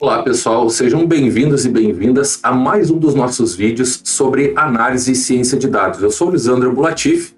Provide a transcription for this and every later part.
Olá pessoal, sejam bem-vindos e bem-vindas a mais um dos nossos vídeos sobre análise e ciência de dados. Eu sou o Lisandro Bulatif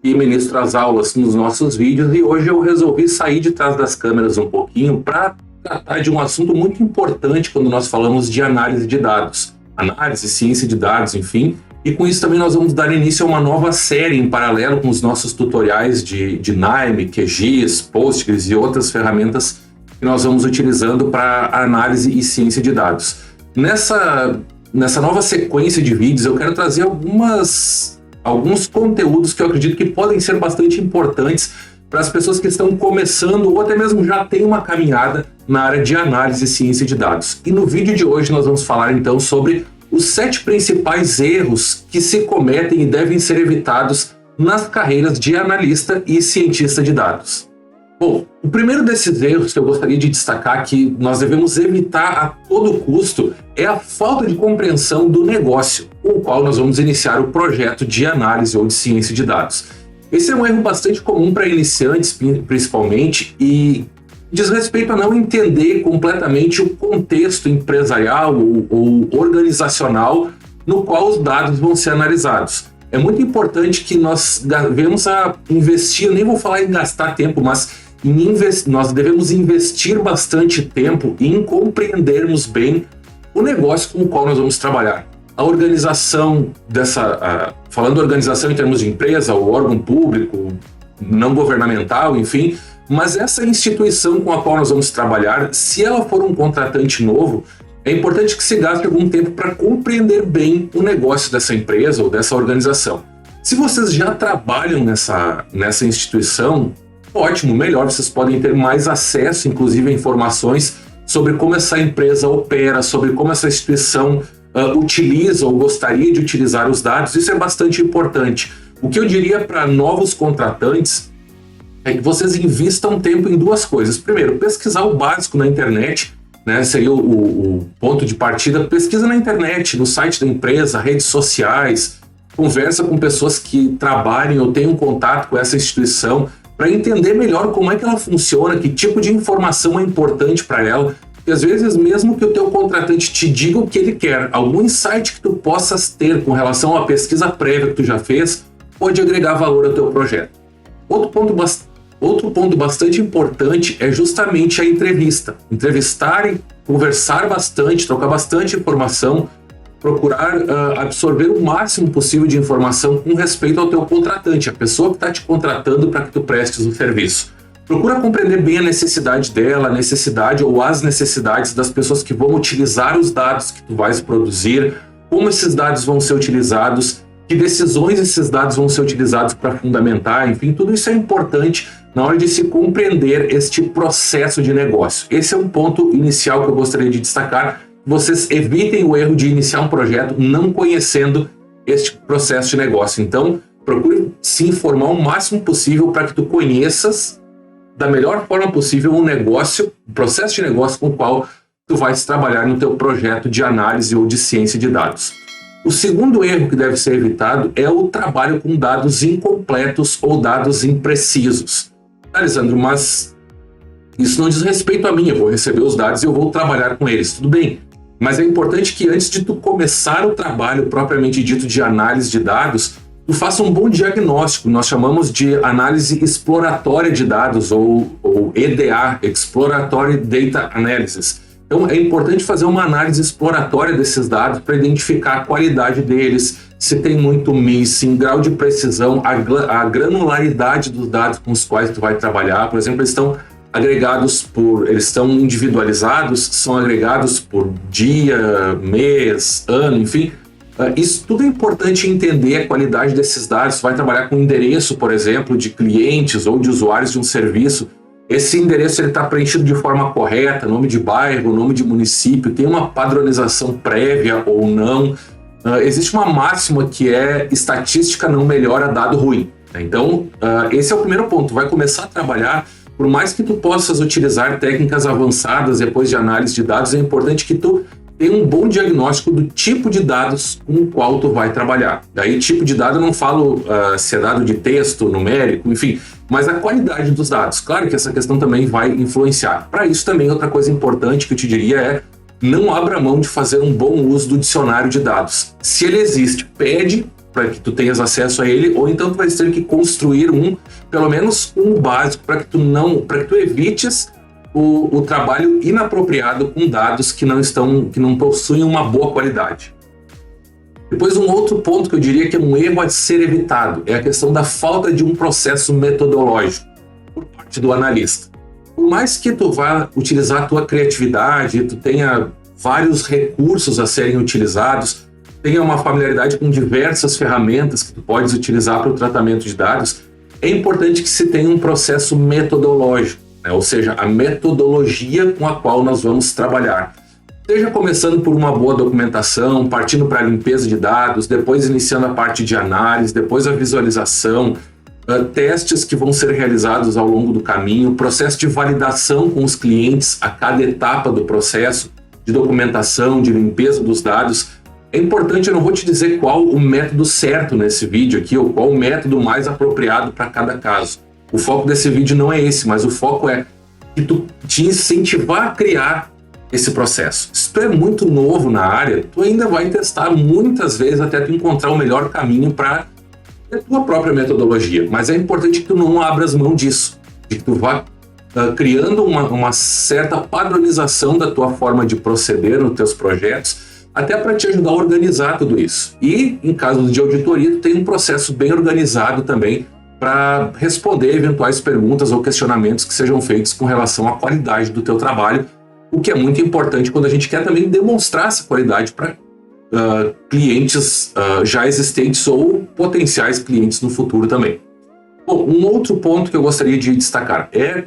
e ministro as aulas nos nossos vídeos, e hoje eu resolvi sair de trás das câmeras um pouquinho para tratar de um assunto muito importante quando nós falamos de análise de dados. Análise, ciência de dados, enfim. E com isso também nós vamos dar início a uma nova série em paralelo com os nossos tutoriais de NIME, QGIS, Postgres e outras ferramentas que nós vamos utilizando para análise e ciência de dados. Nessa nova sequência de vídeos eu quero trazer alguns conteúdos que eu acredito que podem ser bastante importantes para as pessoas que estão começando ou até mesmo já têm uma caminhada na área de análise e ciência de dados. E no vídeo de hoje nós vamos falar então sobre os 7 principais erros que se cometem e devem ser evitados nas carreiras de analista e cientista de dados. Bom, o primeiro desses erros que eu gostaria de destacar que nós devemos evitar a todo custo é a falta de compreensão do negócio com o qual nós vamos iniciar o projeto de análise ou de ciência de dados. Esse é um erro bastante comum para iniciantes, principalmente, e diz respeito a não entender completamente o contexto empresarial ou organizacional no qual os dados vão ser analisados. É muito importante que nós devemos investir, nem vou falar em gastar tempo, mas nós devemos investir bastante tempo em compreendermos bem o negócio com o qual nós vamos trabalhar. A organização falando organização em termos de empresa, ou órgão público, não governamental, enfim, mas essa instituição com a qual nós vamos trabalhar, se ela for um contratante novo, é importante que se gaste algum tempo para compreender bem o negócio dessa empresa ou dessa organização. Se vocês já trabalham nessa instituição, ótimo, melhor, vocês podem ter mais acesso, inclusive, a informações sobre como essa empresa opera, sobre como essa instituição utiliza ou gostaria de utilizar os dados. Isso é bastante importante. O que eu diria para novos contratantes é que vocês invistam tempo em duas coisas. Primeiro, pesquisar o básico na internet, né, seria o ponto de partida. Pesquisa na internet, no site da empresa, redes sociais, conversa com pessoas que trabalhem ou tenham contato com essa instituição para entender melhor como é que ela funciona, que tipo de informação é importante para ela. E às vezes, mesmo que o teu contratante te diga o que ele quer, algum insight que tu possas ter com relação à pesquisa prévia que tu já fez, pode agregar valor ao teu projeto. Outro ponto bastante importante é justamente a entrevista. Entrevistar e conversar bastante, trocar bastante informação, procurar absorver o máximo possível de informação com respeito ao teu contratante, a pessoa que está te contratando para que tu prestes o serviço. Procura compreender bem a necessidade dela, as necessidades das pessoas que vão utilizar os dados que tu vais produzir, como esses dados vão ser utilizados, que decisões esses dados vão ser utilizados para fundamentar, enfim, tudo isso é importante na hora de se compreender este processo de negócio. Esse é um ponto inicial que eu gostaria de destacar. Vocês evitem o erro de iniciar um projeto não conhecendo este processo de negócio. Então, procure se informar o máximo possível para que tu conheças da melhor forma possível o processo de negócio com o qual tu vais trabalhar no teu projeto de análise ou de ciência de dados. O segundo erro que deve ser evitado é o trabalho com dados incompletos ou dados imprecisos. Alessandro, mas isso não diz respeito a mim, eu vou receber os dados e eu vou trabalhar com eles, tudo bem. Mas é importante que antes de tu começar o trabalho propriamente dito de análise de dados, tu faça um bom diagnóstico. Nós chamamos de análise exploratória de dados, ou EDA, Exploratory Data Analysis. Então é importante fazer uma análise exploratória desses dados para identificar a qualidade deles, se tem muito missing, grau de precisão, a granularidade dos dados com os quais tu vai trabalhar. Por exemplo, eles estão individualizados, são agregados por dia, mês, ano, enfim. Isso tudo é importante entender a qualidade desses dados. Você vai trabalhar com endereço, por exemplo, de clientes ou de usuários de um serviço. Esse endereço está preenchido de forma correta, nome de bairro, nome de município, tem uma padronização prévia ou não. Existe uma máxima que é estatística não melhora dado ruim. Então, esse é o primeiro ponto. Tu vai começar a trabalhar, por mais que tu possas utilizar técnicas avançadas depois de análise de dados, é importante que tu tenha um bom diagnóstico do tipo de dados com o qual tu vai trabalhar. Daí, tipo de dado, eu não falo se é dado de texto, numérico, enfim, mas a qualidade dos dados. Claro que essa questão também vai influenciar. Para isso também, outra coisa importante que eu te diria é não abra mão de fazer um bom uso do dicionário de dados. Se ele existe, pede para que tu tenhas acesso a ele, ou então tu vai ter que construir pelo menos um básico, para que tu evites o trabalho inapropriado com dados que não possuem uma boa qualidade. Depois, um outro ponto que eu diria que é um erro a ser evitado é a questão da falta de um processo metodológico por parte do analista. Por mais que tu vá utilizar a tua criatividade, tu tenha vários recursos a serem utilizados, tenha uma familiaridade com diversas ferramentas que tu podes utilizar para o tratamento de dados, é importante que se tenha um processo metodológico, né? Ou seja, a metodologia com a qual nós vamos trabalhar. Seja começando por uma boa documentação, partindo para a limpeza de dados, depois iniciando a parte de análise, depois a visualização, testes que vão ser realizados ao longo do caminho, processo de validação com os clientes a cada etapa do processo, de documentação, de limpeza dos dados. É importante, eu não vou te dizer qual o método certo nesse vídeo aqui, ou qual o método mais apropriado para cada caso. O foco desse vídeo não é esse, mas o foco é te incentivar a criar esse processo. Se tu é muito novo na área, tu ainda vai testar muitas vezes até tu encontrar o melhor caminho para a tua própria metodologia. Mas é importante que tu não abras mão disso, de que tu vá criando uma certa padronização da tua forma de proceder nos teus projetos, até para te ajudar a organizar tudo isso. E, em caso de auditoria, tu tem um processo bem organizado também para responder eventuais perguntas ou questionamentos que sejam feitos com relação à qualidade do teu trabalho, o que é muito importante quando a gente quer também demonstrar essa qualidade para clientes já existentes ou potenciais clientes no futuro também. Bom, um outro ponto que eu gostaria de destacar é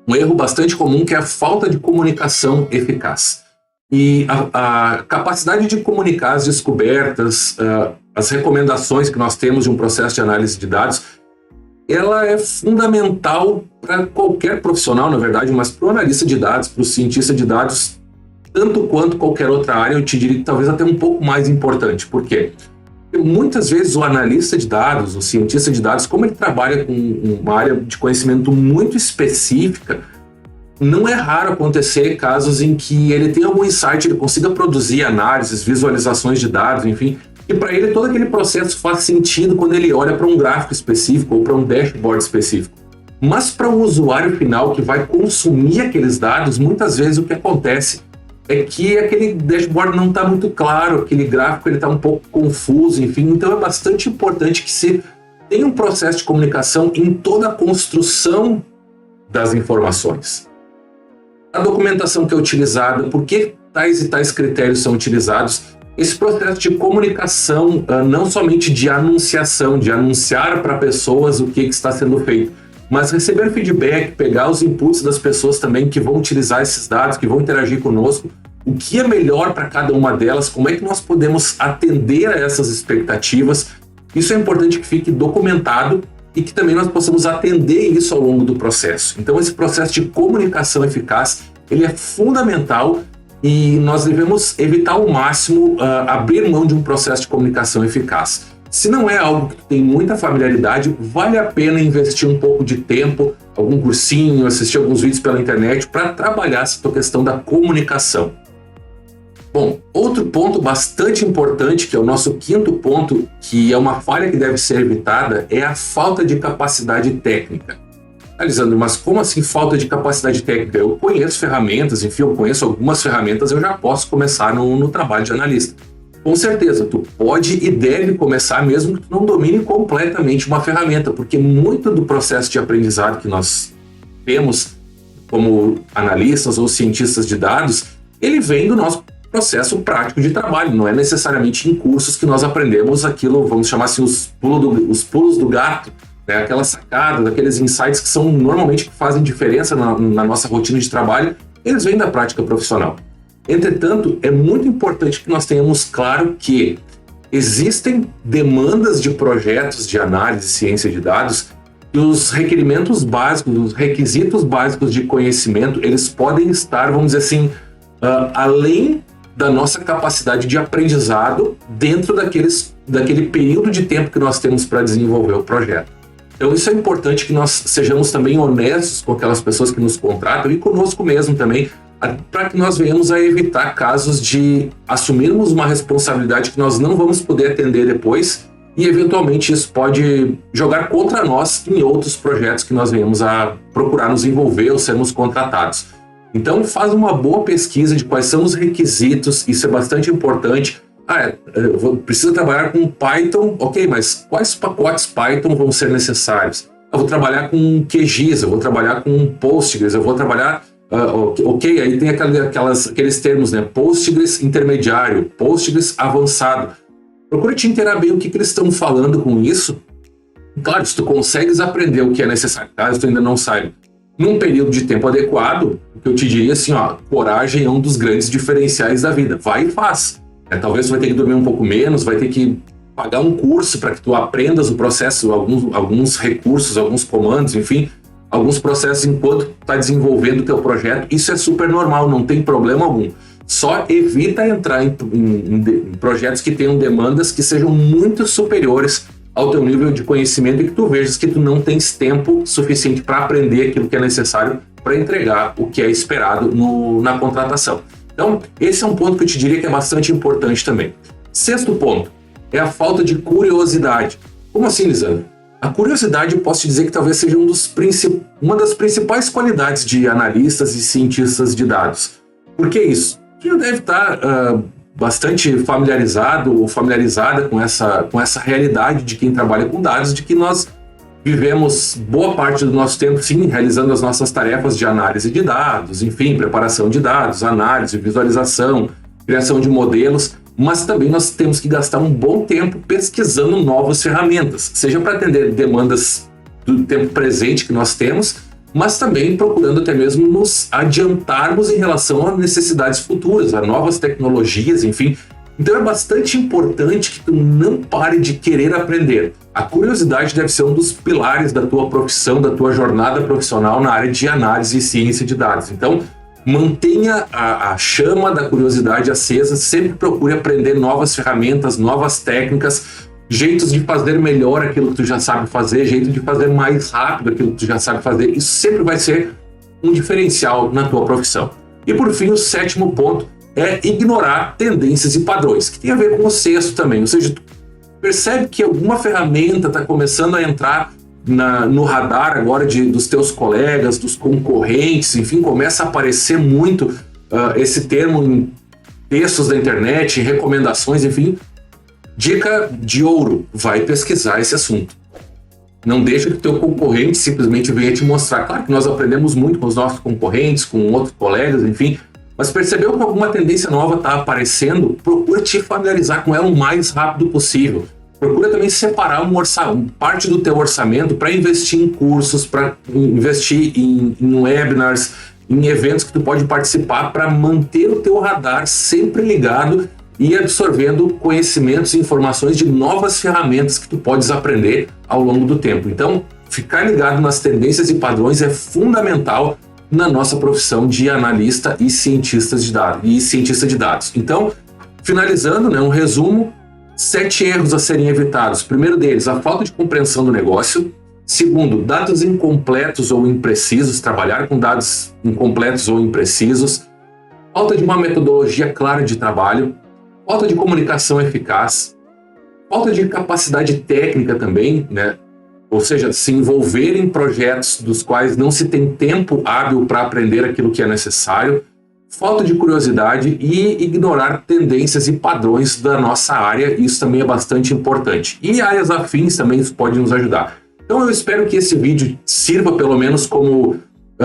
um erro bastante comum, que é a falta de comunicação eficaz. E a capacidade de comunicar as descobertas, as recomendações que nós temos de um processo de análise de dados, ela é fundamental para qualquer profissional, na verdade, mas para o analista de dados, para o cientista de dados, tanto quanto qualquer outra área, eu te diria que talvez até um pouco mais importante. Por quê? Porque muitas vezes o analista de dados, o cientista de dados, como ele trabalha com uma área de conhecimento muito específica, não é raro acontecer casos em que ele tem algum insight, ele consiga produzir análises, visualizações de dados, enfim, e para ele todo aquele processo faz sentido quando ele olha para um gráfico específico ou para um dashboard específico. Mas para o usuário final que vai consumir aqueles dados, muitas vezes o que acontece é que aquele dashboard não está muito claro, aquele gráfico está um pouco confuso, enfim, então é bastante importante que se tenha um processo de comunicação em toda a construção das informações. A documentação que é utilizada, por que tais e tais critérios são utilizados, esse processo de comunicação, não somente de anunciação, de anunciar para pessoas o que está sendo feito, mas receber feedback, pegar os inputs das pessoas também que vão utilizar esses dados, que vão interagir conosco, o que é melhor para cada uma delas, como é que nós podemos atender a essas expectativas. Isso é importante que fique documentado e que também nós possamos atender isso ao longo do processo. Então esse processo de comunicação eficaz, ele é fundamental e nós devemos evitar ao máximo abrir mão de um processo de comunicação eficaz. Se não é algo que tu tem muita familiaridade, vale a pena investir um pouco de tempo, algum cursinho, assistir alguns vídeos pela internet para trabalhar essa tua questão da comunicação. Bom, outro ponto bastante importante, que é o nosso quinto ponto, que é uma falha que deve ser evitada, é a falta de capacidade técnica. Lisandro, mas como assim falta de capacidade técnica? Eu conheço ferramentas, enfim, eu conheço algumas ferramentas, eu já posso começar no trabalho de analista. Com certeza, tu pode e deve começar mesmo que tu não domine completamente uma ferramenta, porque muito do processo de aprendizado que nós temos como analistas ou cientistas de dados, ele vem do nosso processo prático de trabalho, não é necessariamente em cursos que nós aprendemos aquilo, vamos chamar assim, os pulos do gato, né? Aquelas sacadas, aqueles insights que são normalmente que fazem diferença na nossa rotina de trabalho, eles vêm da prática profissional. Entretanto, é muito importante que nós tenhamos claro que existem demandas de projetos de análise e ciência de dados e os requerimentos básicos, os requisitos básicos de conhecimento, eles podem estar, vamos dizer assim, além da nossa capacidade de aprendizado dentro daquele período de tempo que nós temos para desenvolver o projeto. Então isso é importante que nós sejamos também honestos com aquelas pessoas que nos contratam e conosco mesmo também, para que nós venhamos a evitar casos de assumirmos uma responsabilidade que nós não vamos poder atender depois e eventualmente isso pode jogar contra nós em outros projetos que nós venhamos a procurar nos envolver ou sermos contratados. Então faz uma boa pesquisa de quais são os requisitos, isso é bastante importante. Precisa trabalhar com Python, ok, mas quais pacotes Python vão ser necessários? Eu vou trabalhar com QGIS, eu vou trabalhar com Postgres, eu vou trabalhar... ok, aí tem aqueles termos, né? Postgres intermediário, Postgres avançado. Procura te inteirar bem o que eles estão falando com isso. Claro, se tu consegues aprender o que é necessário, caso tu ainda não saiba, num período de tempo adequado, o que eu te diria assim, coragem é um dos grandes diferenciais da vida. Vai e faz. Talvez tu vai ter que dormir um pouco menos, vai ter que pagar um curso para que tu aprendas o processo, alguns recursos, alguns comandos, enfim, alguns processos enquanto tu está desenvolvendo o teu projeto. Isso é super normal, não tem problema algum. Só evita entrar em projetos que tenham demandas que sejam muito superiores ao teu nível de conhecimento e que tu vejas que tu não tens tempo suficiente para aprender aquilo que é necessário para entregar o que é esperado na contratação. Então, esse é um ponto que eu te diria que é bastante importante também. Sexto ponto é a falta de curiosidade. Como assim, Lisandro? A curiosidade, eu posso te dizer que talvez seja uma das principais qualidades de analistas e cientistas de dados. Por que isso? Você já deve estar bastante familiarizado ou familiarizada com essa realidade de quem trabalha com dados, de que nós vivemos boa parte do nosso tempo, sim, realizando as nossas tarefas de análise de dados, enfim, preparação de dados, análise, visualização, criação de modelos, mas também nós temos que gastar um bom tempo pesquisando novas ferramentas, seja para atender demandas do tempo presente que nós temos, mas também procurando até mesmo nos adiantarmos em relação a necessidades futuras, a novas tecnologias, enfim. Então é bastante importante que tu não pare de querer aprender. A curiosidade deve ser um dos pilares da tua profissão, da tua jornada profissional na área de análise e ciência de dados. Então, mantenha a chama da curiosidade acesa, sempre procure aprender novas ferramentas, novas técnicas, jeitos de fazer melhor aquilo que tu já sabe fazer, jeito de fazer mais rápido aquilo que tu já sabe fazer. Isso sempre vai ser um diferencial na tua profissão. E por fim, o sétimo ponto é ignorar tendências e padrões, que tem a ver com o sexto também. Ou seja, tu percebe que alguma ferramenta está começando a entrar no radar agora dos teus colegas, dos concorrentes, enfim, começa a aparecer muito esse termo em textos da internet, em recomendações, enfim. Dica de ouro, vai pesquisar esse assunto. Não deixa que o teu concorrente simplesmente venha te mostrar. Claro que nós aprendemos muito com os nossos concorrentes, com outros colegas, enfim, mas percebeu que alguma tendência nova está aparecendo, procura te familiarizar com ela o mais rápido possível. Procura também separar parte do teu orçamento para investir em cursos, para investir em webinars, em eventos que tu pode participar para manter o teu radar sempre ligado e absorvendo conhecimentos e informações de novas ferramentas que tu podes aprender ao longo do tempo. Então, ficar ligado nas tendências e padrões é fundamental na nossa profissão de analista e cientista de dados. Então, finalizando, um resumo, 7 erros a serem evitados. Primeiro deles, a falta de compreensão do negócio. Segundo, dados incompletos ou imprecisos, trabalhar com dados incompletos ou imprecisos. Falta de uma metodologia clara de trabalho. Falta de comunicação eficaz, falta de capacidade técnica também, Ou seja, se envolver em projetos dos quais não se tem tempo hábil para aprender aquilo que é necessário, falta de curiosidade e ignorar tendências e padrões da nossa área, isso também é bastante importante. E áreas afins também isso pode nos ajudar. Então eu espero que esse vídeo sirva pelo menos como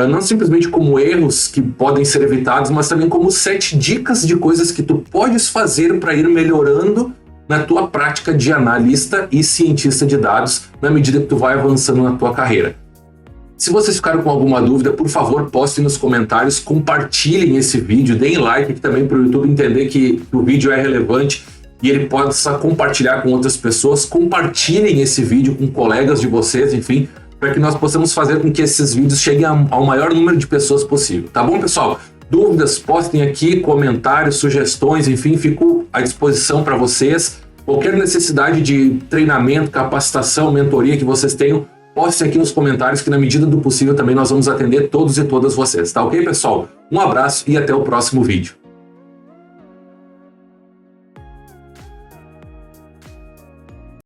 não simplesmente como erros que podem ser evitados, mas também como 7 dicas de coisas que tu podes fazer para ir melhorando na tua prática de analista e cientista de dados na medida que tu vai avançando na tua carreira. Se vocês ficaram com alguma dúvida, por favor, postem nos comentários, compartilhem esse vídeo, deem like aqui também para o YouTube entender que o vídeo é relevante e ele possa compartilhar com outras pessoas. Compartilhem esse vídeo com colegas de vocês, enfim, para que nós possamos fazer com que esses vídeos cheguem ao maior número de pessoas possível. Tá bom, pessoal? Dúvidas, postem aqui, comentários, sugestões, enfim, fico à disposição para vocês. Qualquer necessidade de treinamento, capacitação, mentoria que vocês tenham, Poste aqui nos comentários que na medida do possível também nós vamos atender todos e todas vocês, tá ok, pessoal? Um abraço e até o próximo vídeo.